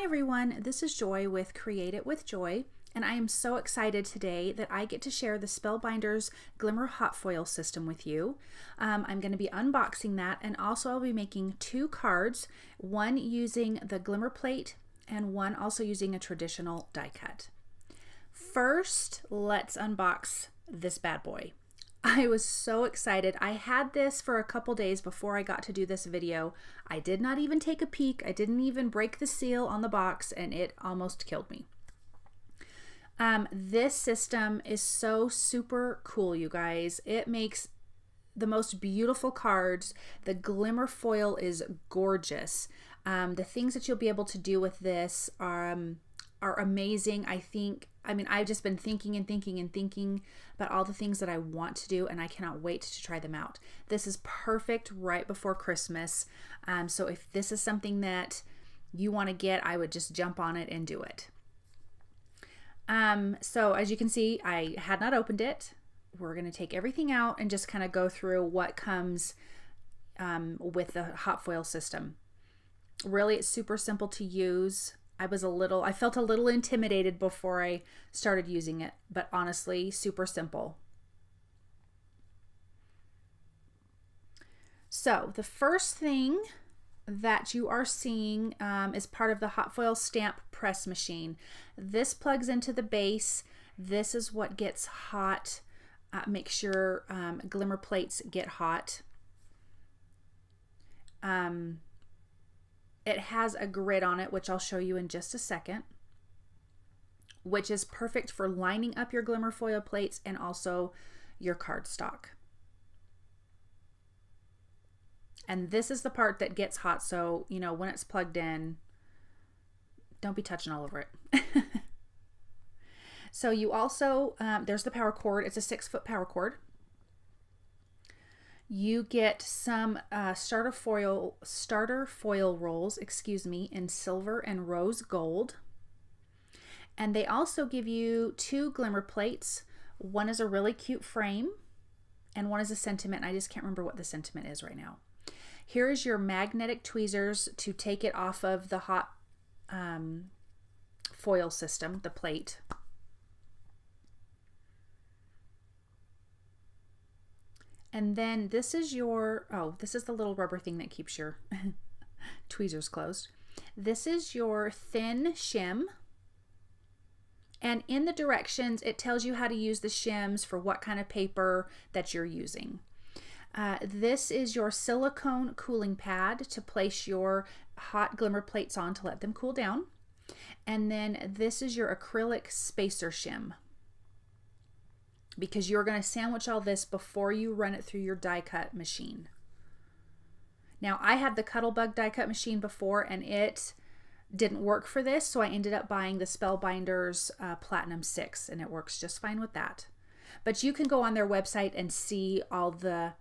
Hi everyone, this is Joy with Create It with Joy, and I am so excited today that I get to share the Spellbinders Glimmer hot foil system with you. I'm going to be unboxing that, and also I'll be making two cards, one using the Glimmer plate and one also using a traditional die cut. First, let's unbox this bad boy. I was so excited. I had this for a couple days before I got to do this video. I did not even take a peek. I didn't even break the seal on the box, and it almost killed me. This system is so super cool, you guys. It makes the most beautiful cards. The Glimmer foil is gorgeous. The things that you'll be able to do with this are amazing. I've just been thinking and thinking about all the things that I want to do, and I cannot wait to try them out. This is perfect right before Christmas. So if this is something that you want to get, I would just jump on it and do it. So as you can see, I had not opened it. We're going to take everything out and just kind of go through what comes with the hot foil system. Really, it's super simple to use. I felt a little intimidated before I started using it, but honestly, super simple. So the first thing that you are seeing is part of the hot foil stamp press machine. This plugs into the base. This is what gets hot. Make sure Glimmer plates get hot. It has a grid on it, which I'll show you in just a second, which is perfect for lining up your Glimmer foil plates and also your cardstock. And this is the part that gets hot, so you know when it's plugged in, don't be touching all over it. So you also, there's the power cord. It's a 6-foot power cord. You get some starter foil rolls, in silver and rose gold. And they also give you 2 Glimmer plates. One is a really cute frame and one is a sentiment. I just can't remember what the sentiment is right now. Here is your magnetic tweezers to take it off of the hot foil system, the plate. And then this is this is the little rubber thing that keeps your tweezers closed. This is your thin shim. And in the directions, it tells you how to use the shims for what kind of paper that you're using. This is your silicone cooling pad to place your hot Glimmer plates on to let them cool down. And then this is your acrylic spacer shim, because you're going to sandwich all this before you run it through your die cut machine. Now, I had the Cuttlebug die cut machine before and it didn't work for this, so I ended up buying the Spellbinders Platinum 6, and it works just fine with that. But you can go on their website and see all the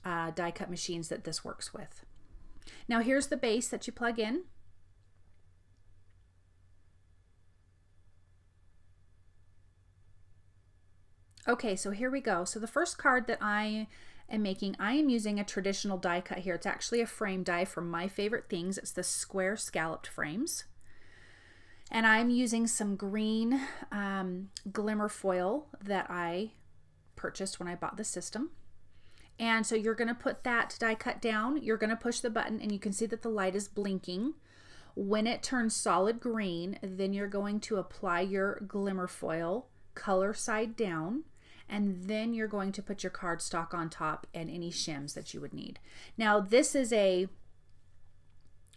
die cut machines that this works with. Now, here's the base that you plug in. Okay, so here we go. So the first card that I am making, I am using a traditional die cut here. It's actually a frame die from my favorite things. It's the square scalloped frames. And I'm using some green Glimmer foil that I purchased when I bought the system. And so you're going to put that die cut down. You're going to push the button and you can see that the light is blinking. When it turns solid green, then you're going to apply your Glimmer foil color side down. And then you're going to put your cardstock on top and any shims that you would need. Now, this is a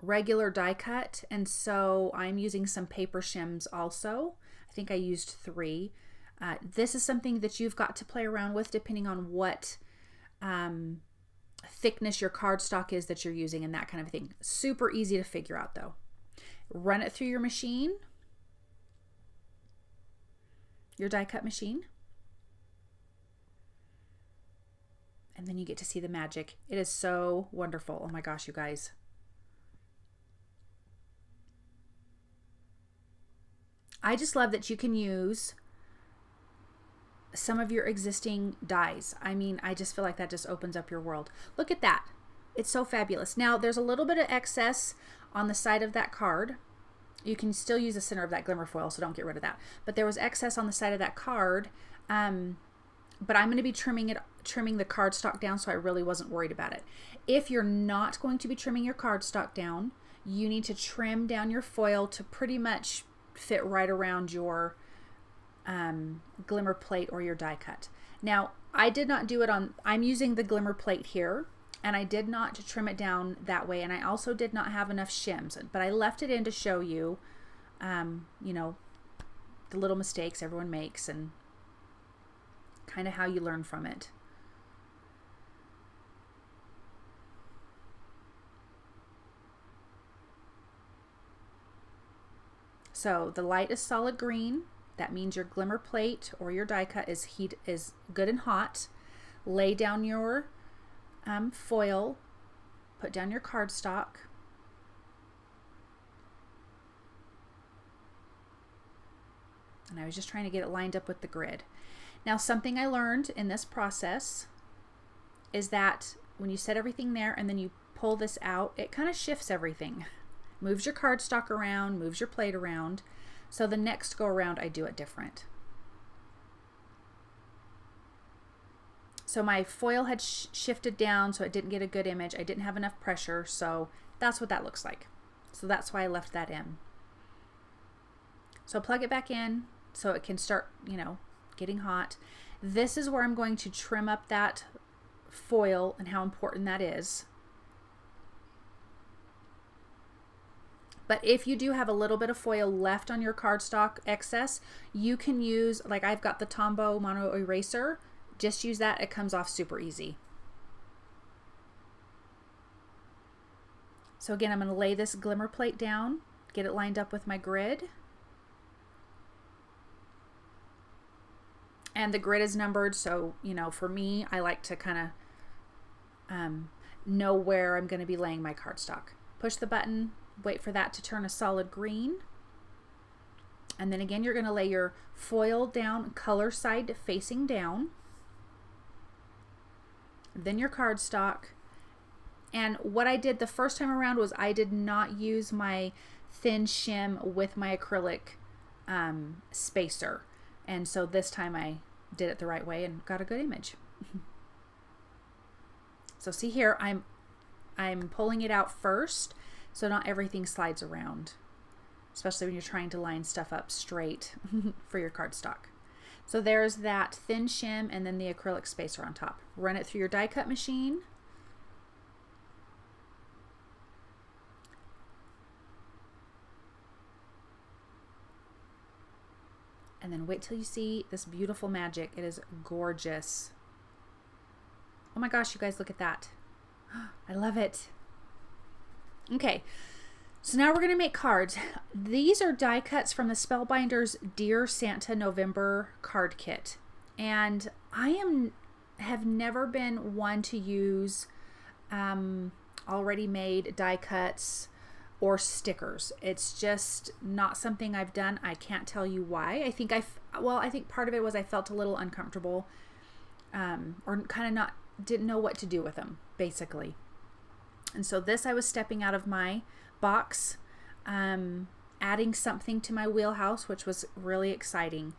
regular die cut, and so I'm using some paper shims also. I think I used 3. This is something that you've got to play around with depending on what thickness your cardstock is that you're using and that kind of thing. Super easy to figure out though. Run it through your machine, your die cut machine. And then you get to see the magic. It is so wonderful. Oh my gosh, you guys. I just love that you can use some of your existing dies. I mean, I just feel like that just opens up your world. Look at that. It's so fabulous. Now, there's a little bit of excess on the side of that card. You can still use the center of that glimmer foil, so don't get rid of that. But there was excess on the side of that card, but I'm going to be trimming the cardstock down, so I really wasn't worried about it. If you're not going to be trimming your cardstock down, you need to trim down your foil to pretty much fit right around your glimmer plate or your die cut. Now, I did not do it on, I'm using the glimmer plate here, and I did not trim it down that way, and I also did not have enough shims, but I left it in to show you, you know, the little mistakes everyone makes and kind of how you learn from it. So the light is solid green. That means your glimmer plate or your die cut is good and hot. Lay down your foil, put down your cardstock, and I was just trying to get it lined up with the grid. Now, something I learned in this process is that when you set everything there and then you pull this out, it kind of shifts everything. Moves your cardstock around, moves your plate around. So the next go around I do it different. So my foil had shifted down, so it didn't get a good image. I didn't have enough pressure, so that's what that looks like. So that's why I left that in. So plug it back in so it can start, you know, getting hot. This is where I'm going to trim up that foil and how important that is. But if you do have a little bit of foil left on your cardstock excess, you can use, like I've got the Tombow Mono Eraser, just use that, it comes off super easy. So again, I'm going to lay this glimmer plate down, get it lined up with my grid. And the grid is numbered, so, you know, for me, I like to kind of know where I'm going to be laying my cardstock. Push the button, wait for that to turn a solid green. And then again, you're going to lay your foil down, color side facing down. Then your cardstock. And what I did the first time around was I did not use my thin shim with my acrylic spacer. And so this time I did it the right way and got a good image. So see here, I'm pulling it out first, so not everything slides around, especially when you're trying to line stuff up straight for your cardstock. So there's that thin shim and then the acrylic spacer on top. Run it through your die cut machine. And then wait till you see this beautiful magic. It is gorgeous. Oh my gosh, you guys, look at that. I love it. Okay, so now we're going to make cards. These are die cuts from the Spellbinders Dear Santa November card kit. And I have never been one to use already made die cuts or stickers. It's just not something I've done. I can't tell you why. I think part of it was I felt a little uncomfortable or kind of didn't know what to do with them, basically. And so this, I was stepping out of my box, adding something to my wheelhouse, which was really exciting.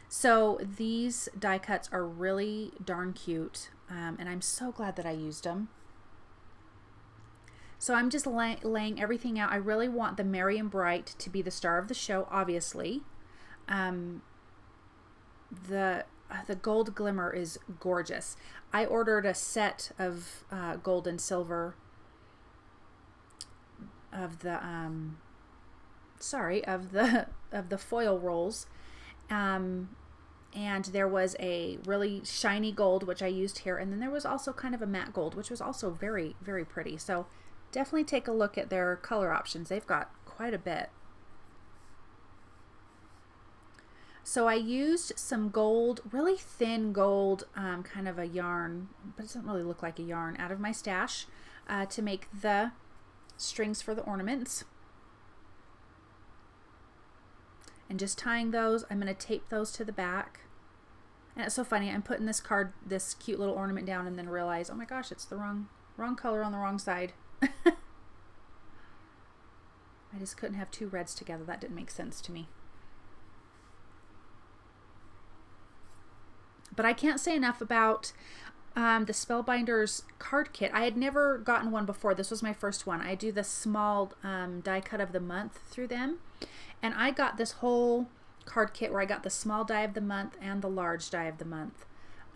So these die cuts are really darn cute, and I'm so glad that I used them. So I'm just laying everything out. I really want the Merry and Bright to be the star of the show, obviously. The gold glimmer is gorgeous. I ordered a set of gold and silver of the foil rolls, and there was a really shiny gold which I used here, and then there was also kind of a matte gold which was also very, very pretty. So definitely take a look at their color options. They've got quite a bit. So I used some gold, really thin gold, kind of a yarn, but it doesn't really look like a yarn, out of my stash to make the strings for the ornaments. And just tying those, I'm going to tape those to the back. And it's so funny, I'm putting this cute little ornament down and then realize, oh my gosh, it's the wrong color on the wrong side. I just couldn't have two reds together. That didn't make sense to me. But I can't say enough about the Spellbinders card kit. I had never gotten one before. This was my first one. I do the small die cut of the month through them. And I got this whole card kit where I got the small die of the month and the large die of the month.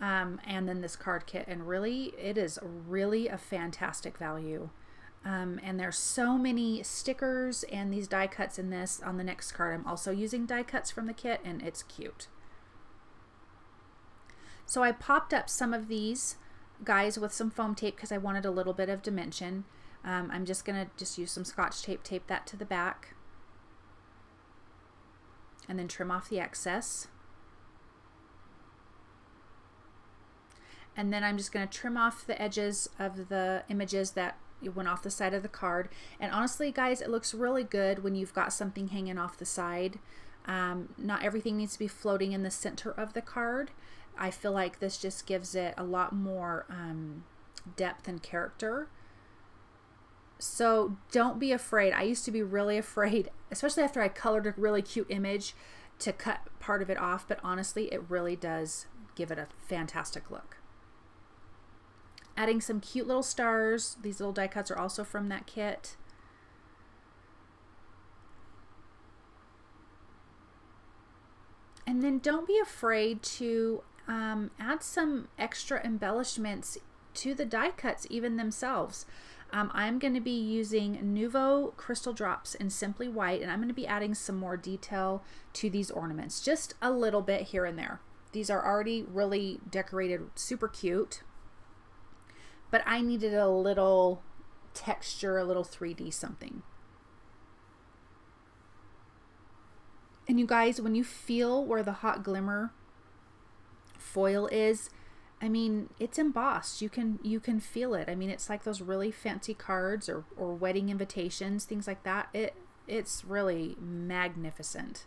And then this card kit. And really, it is really a fantastic value. And there's so many stickers and these die cuts in this. On the next card, I'm also using die cuts from the kit, and it's cute. So I popped up some of these guys with some foam tape because I wanted a little bit of dimension. I'm just going to use some Scotch tape, tape that to the back, and then trim off the excess. And then I'm just going to trim off the edges of the images that went off the side of the card. And honestly, guys, it looks really good when you've got something hanging off the side. Not everything needs to be floating in the center of the card. I feel like this just gives it a lot more depth and character. So don't be afraid. I used to be really afraid, especially after I colored a really cute image, to cut part of it off, but honestly, it really does give it a fantastic look. Adding some cute little stars. These little die cuts are also from that kit. And then don't be afraid to add some extra embellishments to the die cuts even themselves. I'm going to be using Nuvo crystal drops in Simply White, and I'm going to be adding some more detail to these ornaments, just a little bit here and there. These are already really decorated, super cute, but I needed a little texture, a little 3D something. And you guys, when you feel where the hot glimmer foil is, I mean, it's embossed. You can feel it. I mean, it's like those really fancy cards or wedding invitations, things like that. It's really magnificent.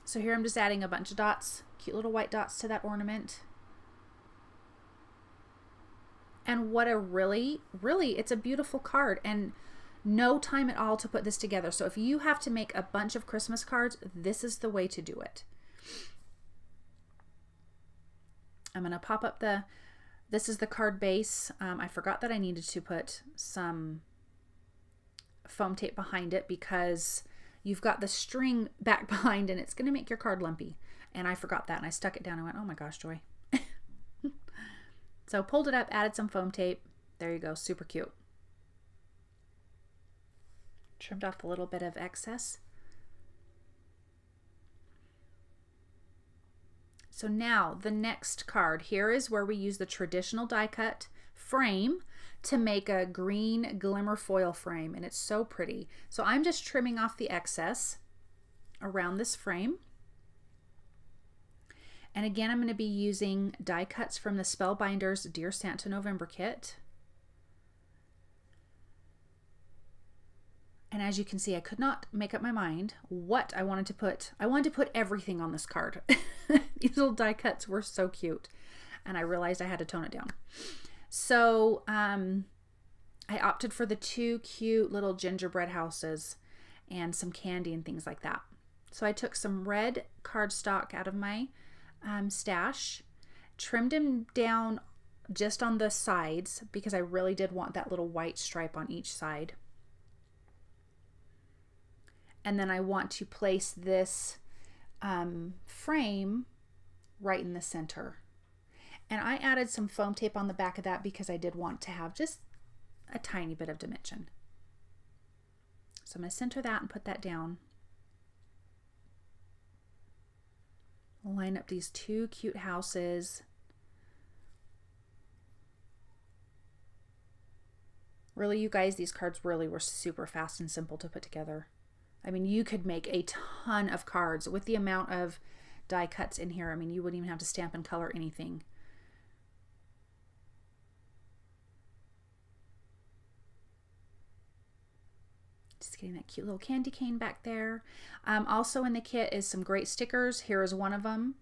So here I'm just adding a bunch of dots, cute little white dots to that ornament. And what a really, it's a beautiful card, and no time at all to put this together. So if you have to make a bunch of Christmas cards, this is the way to do it. I'm going to pop up this is the card base. I forgot that I needed to put some foam tape behind it because you've got the string back behind and it's going to make your card lumpy. And I forgot that, and I stuck it down and went, oh my gosh, Joy. So pulled it up, added some foam tape. There you go, super cute. Trimmed off a little bit of excess. So now the next card, here is where we use the traditional die cut frame to make a green glimmer foil frame, and it's so pretty. So I'm just trimming off the excess around this frame. And again, I'm going to be using die cuts from the Spellbinders Dear Santa November kit. And as you can see, I could not make up my mind what I wanted to put. I wanted to put everything on this card. These little die cuts were so cute. And I realized I had to tone it down. So I opted for the two cute little gingerbread houses and some candy and things like that. So I took some red cardstock out of my stash, trimmed them down just on the sides because I really did want that little white stripe on each side. And then I want to place this frame right in the center. And I added some foam tape on the back of that because I did want to have just a tiny bit of dimension. So I'm going to center that and put that down. Line up these two cute houses. Really, you guys, these cards really were super fast and simple to put together. I mean, you could make a ton of cards with the amount of die cuts in here. I mean, you wouldn't even have to stamp and color anything. Just getting that cute little candy cane back there. Also in the kit is some great stickers. Here is one of them.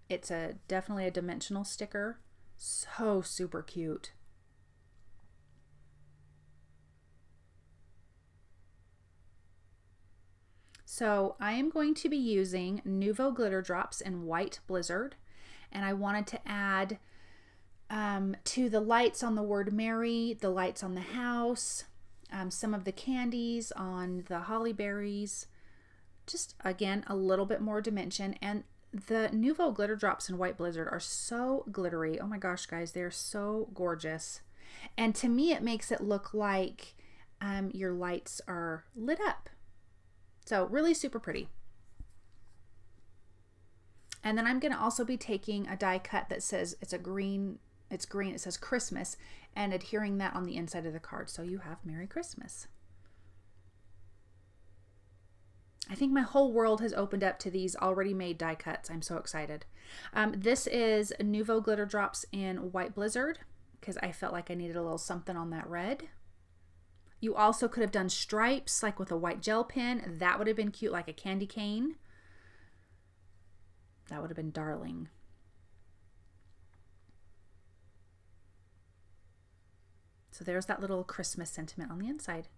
It's definitely a dimensional sticker. So super cute. So I am going to be using Nuvo glitter drops in White Blizzard, and I wanted to add to the lights on the word Mary, the lights on the house, some of the candies on the holly berries, just again a little bit more dimension. And the Nuvo glitter drops in White Blizzard are so glittery. Oh my gosh, guys, they're so gorgeous. And to me, it makes it look like your lights are lit up. So really super pretty. And then I'm going to also be taking a die cut that says it's green, it says Christmas, and adhering that on the inside of the card. So you have Merry Christmas. I think my whole world has opened up to these already made die cuts. I'm so excited. This is Nuvo glitter drops in White Blizzard because I felt like I needed a little something on that red. You also could have done stripes like with a white gel pen. That would have been cute, like a candy cane. That would have been darling. So there's that little Christmas sentiment on the inside.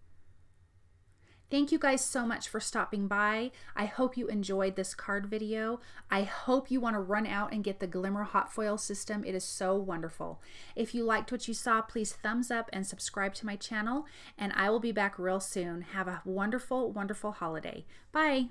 Thank you guys so much for stopping by. I hope you enjoyed this card video. I hope you want to run out and get the Glimmer hot foil system. It is so wonderful. If you liked what you saw, please thumbs up and subscribe to my channel, and I will be back real soon. Have a wonderful, wonderful holiday. Bye.